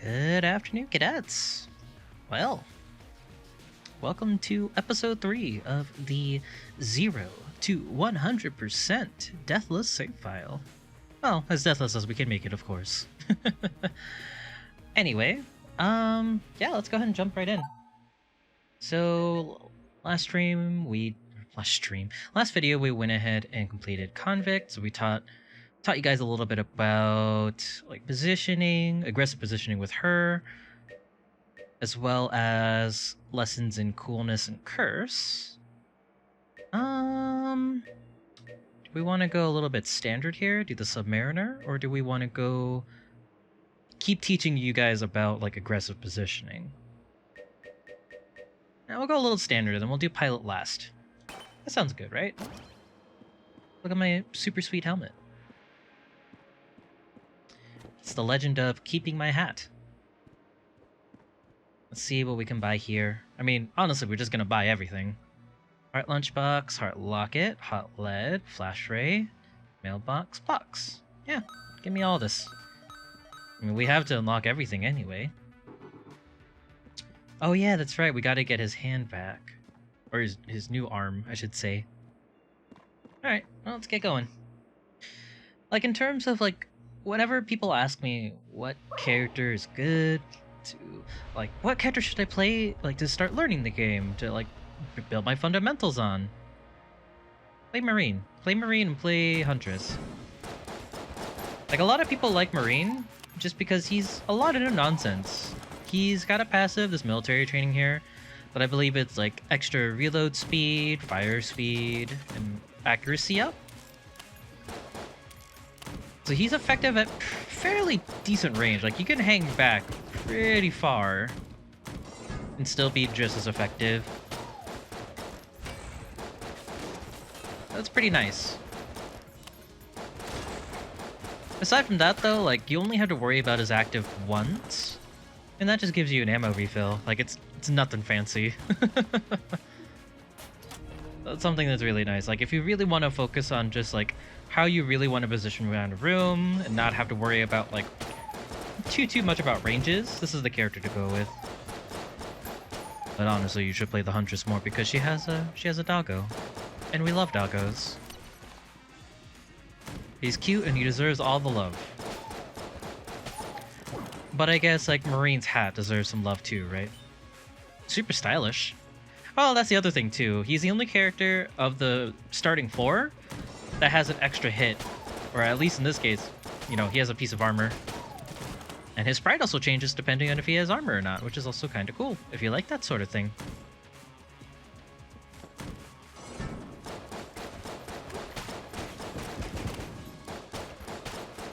Good afternoon, cadets. Well, welcome to episode 3 of the 0 to 100% Deathless save file. Well, as deathless as we can make it, of course. Anyway, yeah, let's go ahead and jump right in. So, last video we went ahead and completed Convict. So we taught you guys a little bit about like positioning, aggressive positioning with her, as well as lessons in coolness and curse. Do we want to go a little bit standard here, do the Submariner, or do we want to go keep teaching you guys about like aggressive positioning? Now we'll go a little standard, then we'll do pilot last. That sounds good, right? Look at my super sweet helmet. It's the legend of keeping my hat. Let's see what we can buy here. I mean, honestly, we're just gonna buy everything. Heart lunchbox, heart locket, hot lead, flash ray, mailbox, box. Yeah, give me all this. I mean, we have to unlock everything anyway. Oh yeah, that's right, we gotta get his hand back. Or his new arm, I should say. Alright, well, let's get going. Like, in terms of, like, whenever people ask me what character is good to, like, what character should I play, like, to start learning the game, to, like, build my fundamentals on, play Marine. Play Marine and play Huntress. Like, a lot of people like Marine just because he's a lot of nonsense. He's got a passive, this military training here, but I believe it's, like, extra reload speed, fire speed, and accuracy up. So he's effective at fairly decent range. Like, you can hang back pretty far and still be just as effective. That's pretty nice. Aside from that, though, like, you only have to worry about his active once, and that just gives you an ammo refill. Like, it's nothing fancy. That's something that's really nice. Like, if you really want to focus on just, like, how you really want to position around a room and not have to worry about, like, too much about ranges, this is the character to go with. But honestly, you should play the Huntress more because she has a doggo. And we love doggos. He's cute and he deserves all the love. But I guess, like, Marine's hat deserves some love too, right? Super stylish. Oh, that's the other thing too. He's the only character of the starting 4 that has an extra hit. Or at least in this case, you know, he has a piece of armor. And his sprite also changes depending on if he has armor or not, which is also kind of cool, if you like that sort of thing.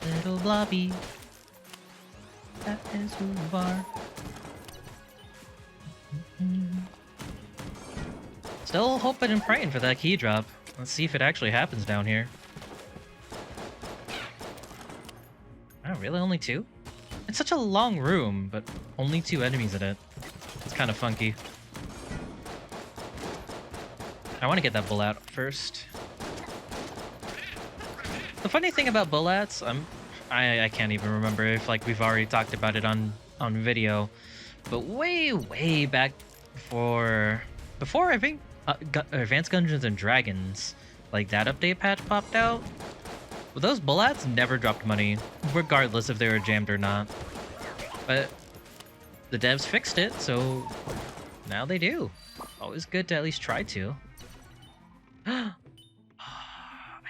Little blobby, that is who you are. Still hoping and praying for that key drop. Let's see if it actually happens down here. Oh, really? Only 2? It's such a long room, but only 2 enemies in it. It's kind of funky. I want to get that bullet first. The funny thing about bullets, I can't even remember if, like, we've already talked about it on video, but way back before I think Advanced Dungeons and Dragons, like, that update patch popped out. But those bullets never dropped money, regardless if they were jammed or not. But the devs fixed it, so now they do. Always good to at least try to. I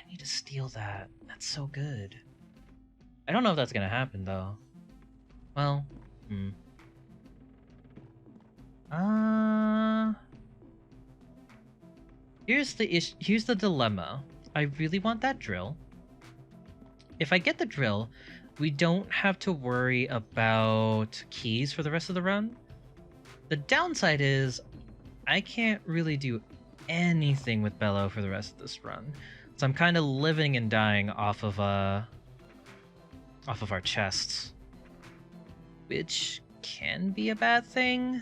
need to steal that. That's so good. I don't know if that's gonna happen though. Well, here's the dilemma. I really want that drill. If I get the drill, we don't have to worry about keys for the rest of the run. The downside is I can't really do anything with Bello for the rest of this run. So I'm kind of living and dying off of our chests, which can be a bad thing.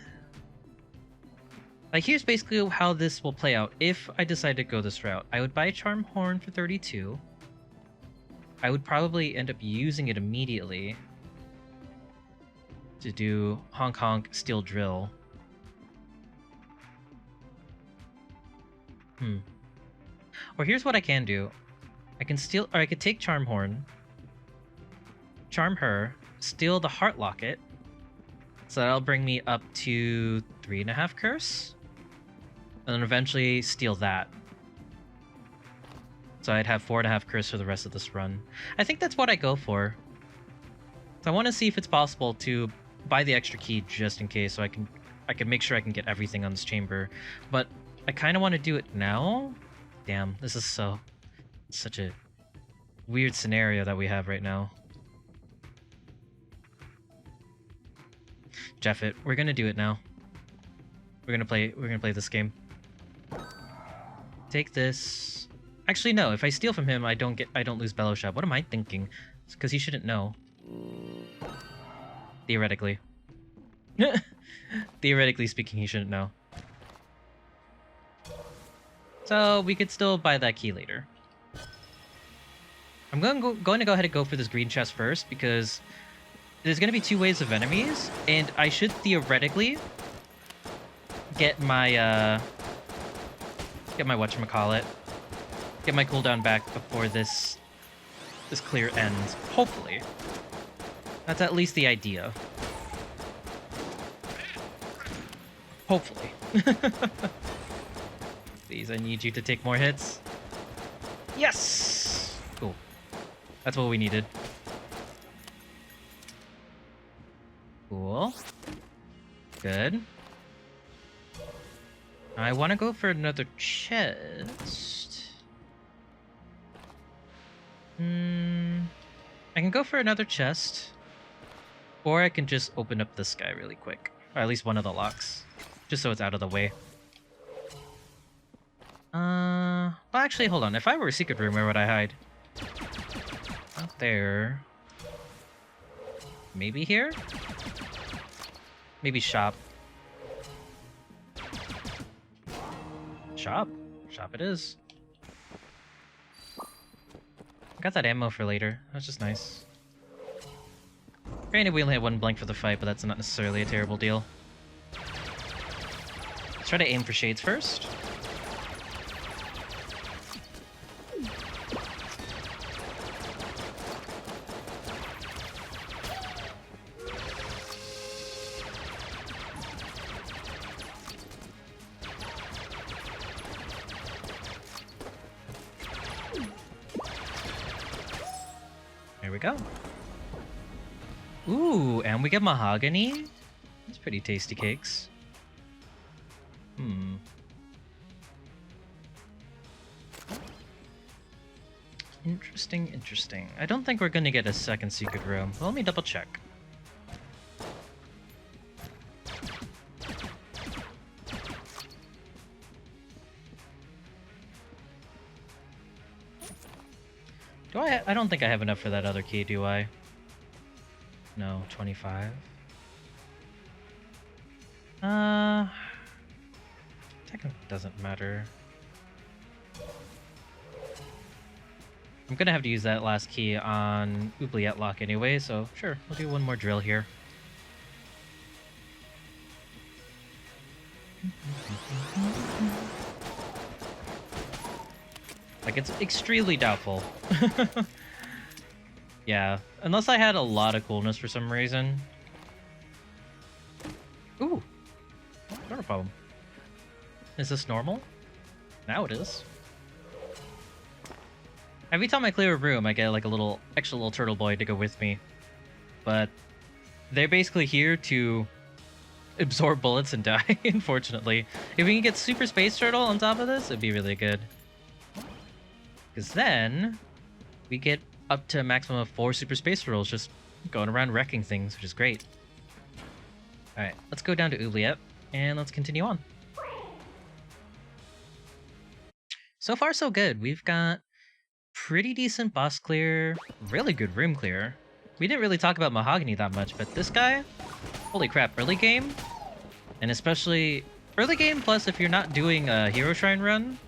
Like, here's basically how this will play out if I decide to go this route. I would buy Charm Horn for 32. I would probably end up using it immediately. to do honk honk steel drill. Or here's what I can do. I could take Charm Horn, charm her, steal the Heart Locket, so that'll bring me up to 3.5 curse, and then eventually steal that. So I'd have 4.5 curse for the rest of this run. I think that's what I go for. So I want to see if it's possible to buy the extra key just in case, so I can make sure I can get everything on this chamber. But I kind of want to do it now. Damn, this is such a weird scenario that we have right now. Jeff it, we're gonna do it now. We're gonna play this game. Take this. Actually, no. If I steal from him, I don't lose Bellow Shot. What am I thinking? Because he shouldn't know. Theoretically. Theoretically speaking, he shouldn't know. So we could still buy that key later. I'm going to go ahead and go for this green chest first because there's going to be 2 waves of enemies, and I should theoretically get my whatchamacallit. Get my cooldown back before this clear ends. Hopefully. That's at least the idea. Hopefully. Please, I need you to take more hits. Yes! Cool. That's what we needed. Cool. Good. I want to go for another chest. I can go for another chest. Or I can just open up this guy really quick. Or at least one of the locks. Just so it's out of the way. Well, actually, hold on. If I were a secret room, where would I hide? Not there. Maybe here? Maybe shop. Shop? Shop it is. I got that ammo for later. That's just nice. Granted, we only had 1 blank for the fight, but that's not necessarily a terrible deal. Let's try to aim for shades first. There we go. Ooh, and we get mahogany? That's pretty tasty cakes. Interesting, interesting. I don't think we're gonna get a second secret room. Well, let me double check. Do I don't think I have enough for that other key, do I? No, 25. Technically doesn't matter. I'm gonna have to use that last key on Oubliette Lock anyway, so sure, we'll do one more drill here. Like, it's extremely doubtful. Yeah, unless I had a lot of coolness for some reason. Ooh, not a problem. Is this normal? Now it is. Every time I clear a room, I get like a little extra little turtle boy to go with me. But they're basically here to absorb bullets and die, unfortunately. If we can get Super Space Turtle on top of this, it'd be really good. Because then we get up to a maximum of 4 Super Space Turtles just going around wrecking things, which is great. Alright, let's go down to Oubliette, and let's continue on. So far, so good. We've got pretty decent boss clear, really good room clear. We didn't really talk about Mahogany that much, but this guy, holy crap, early game, and especially early game, plus if you're not doing a Hero Shrine run,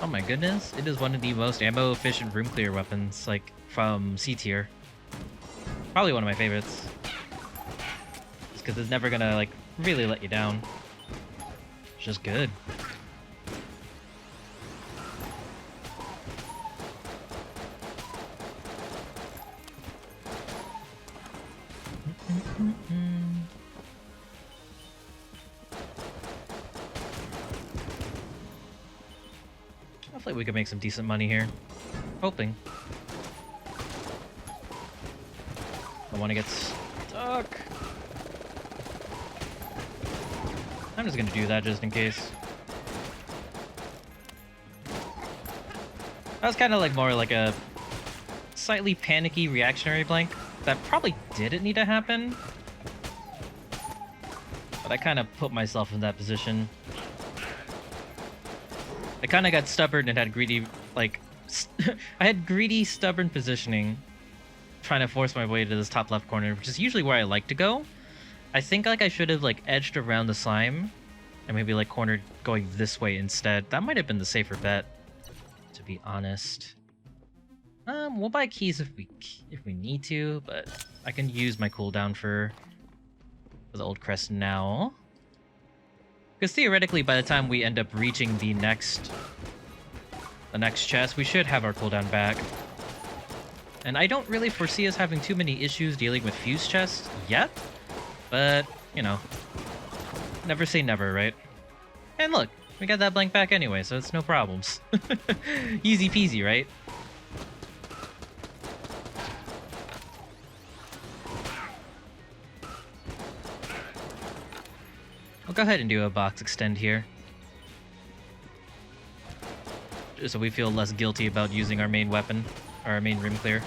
oh my goodness, it is one of the most ammo efficient room clear weapons, like from C tier. Probably one of my favorites. because it's never gonna like really let you down. It's just good. Hopefully we can make some decent money here. Hoping. I want to get stuck. I'm just gonna do that just in case. That was kind of like more like a slightly panicky reactionary blank that probably didn't need to happen. But I kind of put myself in that position. I kind of got stubborn and had greedy, like, I had greedy, stubborn positioning, trying to force my way to this top left corner, which is usually where I like to go. I think like I should have like edged around the slime, and maybe like cornered going this way instead. That might have been the safer bet, to be honest. We'll buy keys if we need to, but I can use my cooldown for the old crest now. Because theoretically, by the time we end up reaching the next chest, we should have our cooldown back. And I don't really foresee us having too many issues dealing with fuse chests yet, but, you know, never say never, right? And look, we got that blank back anyway, so it's no problems. Easy peasy, right? I'll go ahead and do a box extend here, just so we feel less guilty about using our main weapon, or our main room clear.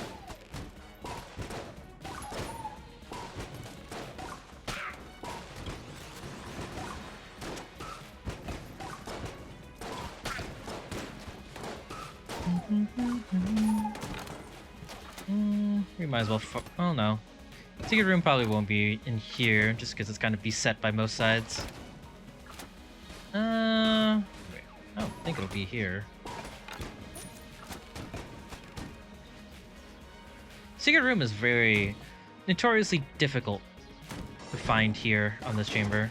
We might as well. Oh no. Secret room probably won't be in here, just because it's kind of beset by most sides. Wait, I don't think it'll be here. Secret room is very notoriously difficult to find here on this chamber.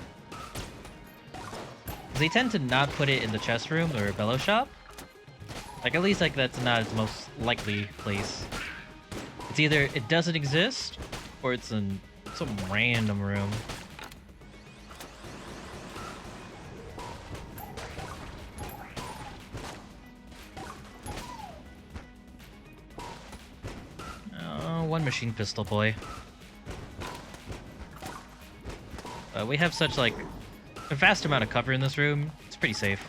They tend to not put it in the chest room or bellow shop. Like, at least like that's not its most likely place. It's either it doesn't exist, or it's in some random room. Oh, one machine pistol boy. We have such like a vast amount of cover in this room. It's pretty safe.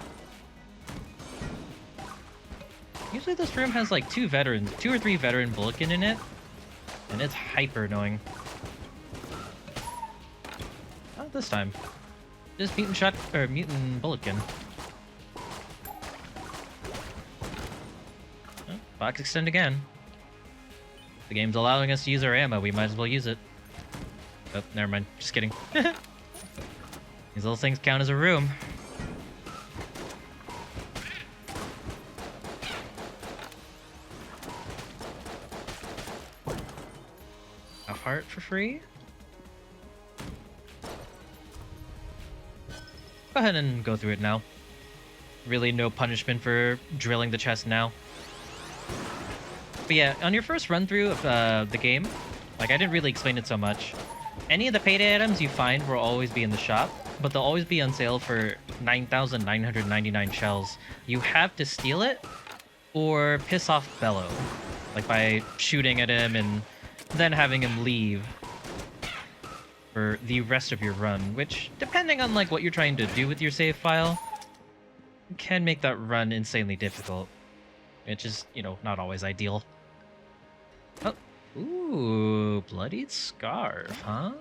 Usually this room has like two or three veteran bulletin in it, and it's hyper annoying. Not this time. Just mutant bulletkin. Oh, box extend again. The game's allowing us to use our ammo, we might as well use it. Oh, never mind. Just kidding. These little things count as a room. A heart for free? Go ahead and go through it now. Really no punishment for drilling the chest now. But yeah, on your first run through of the game, like I didn't really explain it so much. Any of the payday items you find will always be in the shop, but they'll always be on sale for 9,999 shells. You have to steal it or piss off Bellow, like by shooting at him and then having him leave for the rest of your run, which, depending on like what you're trying to do with your save file, can make that run insanely difficult. Which is, you know, not always ideal. Oh, ooh, Bloodied Scarf, huh?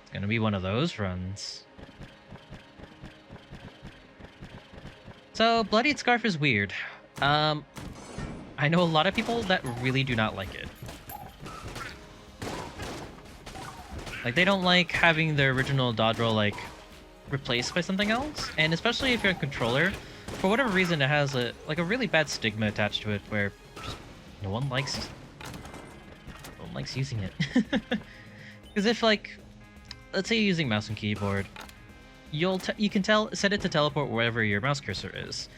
It's gonna be one of those runs. So, Bloodied Scarf is weird. I know a lot of people that really do not like it. Like, they don't like having their original dodge roll, like, replaced by something else. And especially if you're a controller, for whatever reason, it has a really bad stigma attached to it, where just no one likes using it. Because if, like, let's say you're using mouse and keyboard, you can set it to teleport wherever your mouse cursor is.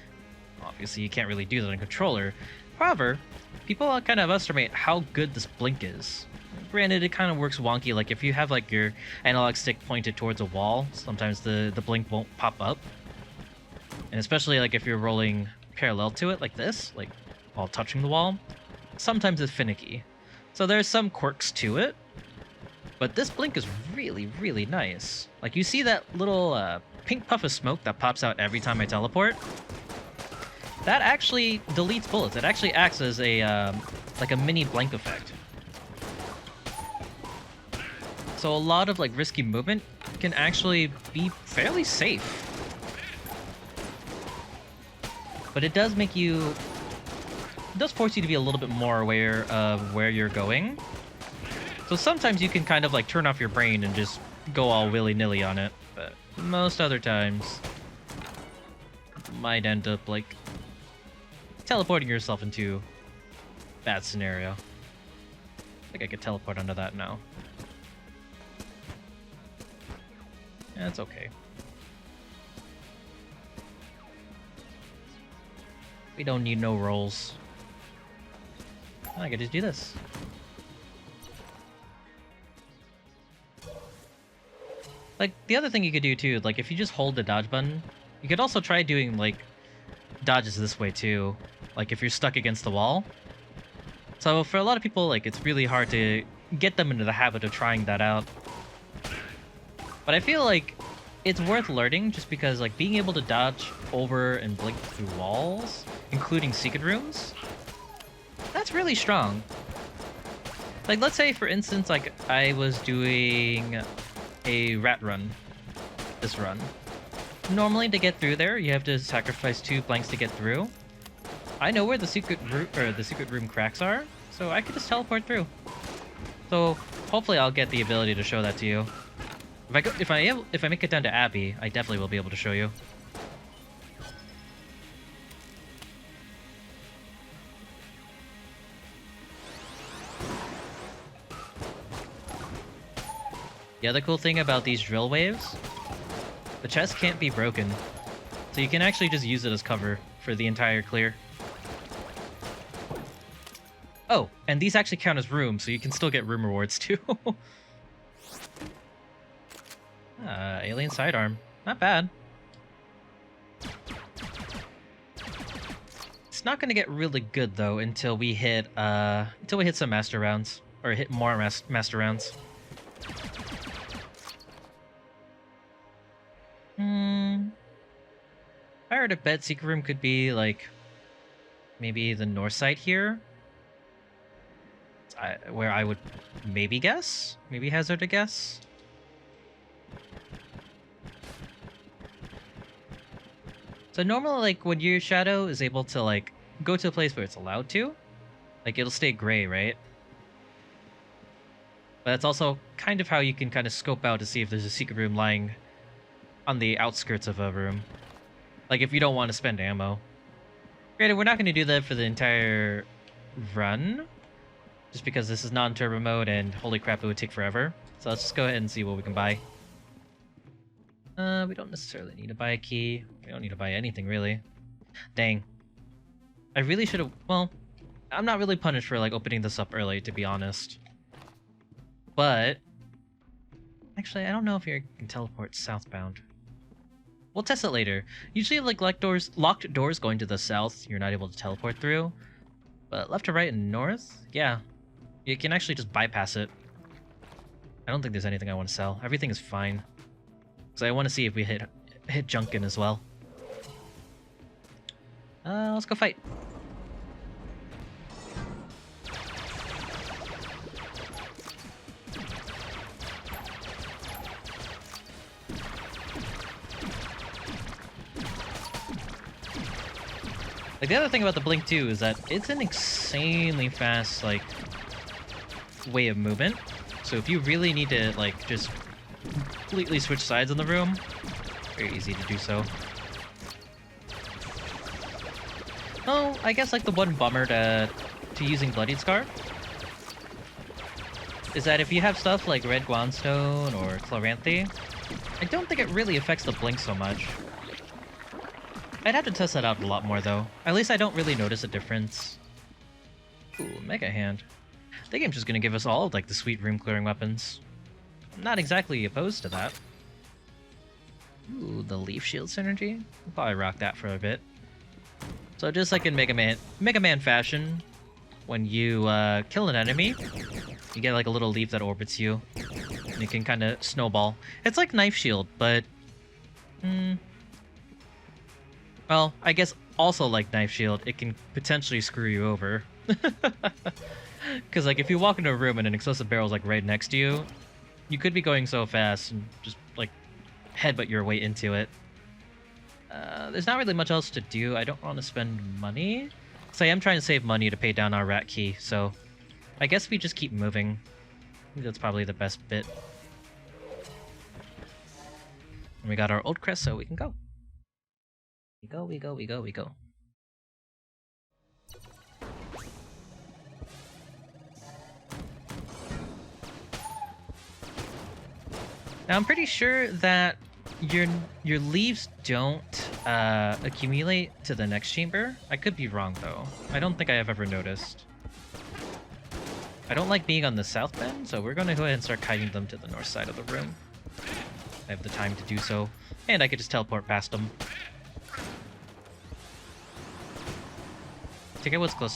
Obviously, you can't really do that on a controller. However, people kind of estimate how good this blink is. Granted, it kind of works wonky. Like if you have like your analog stick pointed towards a wall, sometimes the blink won't pop up. And especially like if you're rolling parallel to it like this, like while touching the wall, sometimes it's finicky. So there's some quirks to it. But this blink is really, really nice. Like you see that little pink puff of smoke that pops out every time I teleport? That actually deletes bullets. It actually acts as a like a mini blank effect. So a lot of like risky movement can actually be fairly safe. But it does make you... It does force you to be a little bit more aware of where you're going. So sometimes you can kind of like turn off your brain and just go all willy-nilly on it. But most other times, might end up like teleporting yourself into a bad scenario. I think I could teleport under that now. Yeah, it's okay. We don't need no rolls. I could just do this. Like, the other thing you could do too, like if you just hold the dodge button, you could also try doing like dodges this way too. Like if you're stuck against the wall. So for a lot of people, like it's really hard to get them into the habit of trying that out. But I feel like it's worth learning just because like being able to dodge over and blink through walls, including secret rooms, that's really strong. Like let's say for instance, like I was doing a rat run, this run. Normally to get through there, you have to sacrifice 2 blanks to get through. I know where the secret room cracks are, so I could just teleport through. So hopefully I'll get the ability to show that to you. If I make it down to Abby, I definitely will be able to show you. The other cool thing about these drill waves, the chest can't be broken, so you can actually just use it as cover for the entire clear. Oh, and these actually count as rooms, so you can still get room rewards too. Alien sidearm. Not bad. It's not gonna get really good though until we hit some master rounds. Or hit more master rounds. If I were to bet secret room could be like maybe the north side here. Where I would maybe guess? Maybe hazard a guess? So normally, like, when your shadow is able to, like, go to a place where it's allowed to, like, it'll stay gray, right? But that's also kind of how you can kind of scope out to see if there's a secret room lying on the outskirts of a room. Like, if you don't want to spend ammo. Granted, we're not going to do that for the entire run, just because this is non-turbo mode, and holy crap, it would take forever. So let's just go ahead and see what we can buy. We don't necessarily need to buy a key. We don't need to buy anything, really. Dang. I really should have... Well, I'm not really punished for, like, opening this up early, to be honest. But... Actually, I don't know if you can teleport southbound. We'll test it later. Usually, like, locked doors going to the south, you're not able to teleport through. But left to right and north? Yeah. You can actually just bypass it. I don't think there's anything I want to sell. Everything is fine. So I want to see if we hit Junkan as well. Let's go fight. Like, the other thing about the blink too is that it's an insanely fast, like, way of movement. So if you really need to, like, just completely switch sides in the room, very easy to do so. Oh, I guess like the one bummer to using Bloodied Scar is that if you have stuff like red guanstone or chloranthe, I don't think it really affects the blink so much. I'd have to test that out a lot more though. At least I don't really notice a difference. Ooh, Mega Hand. The game's just gonna give us all of like the sweet room clearing weapons. I'm not exactly opposed to that. Ooh, the Leaf Shield synergy. I'll probably rock that for a bit. So just like in Mega Man fashion, when you kill an enemy, you get like a little leaf that orbits you, and you can kind of snowball. It's like Knife Shield, but well, I guess also like Knife Shield, it can potentially screw you over. Because like if you walk into a room and an explosive barrel's like right next to you, you could be going so fast and just like headbutt your way into it. There's not really much else to do. I don't want to spend money. So I am trying to save money to pay down our rat key, so I guess we just keep moving. I think that's probably the best bit. And we got our old crest, so we can go. We go, we go, we go, we go. Now I'm pretty sure that your leaves don't accumulate to the next chamber. I could be wrong though. I don't think I have ever noticed. I don't like being on the south bend, so we're going to go ahead and start kiting them to the north side of the room. I have the time to do so, and I could just teleport past them. To get what's close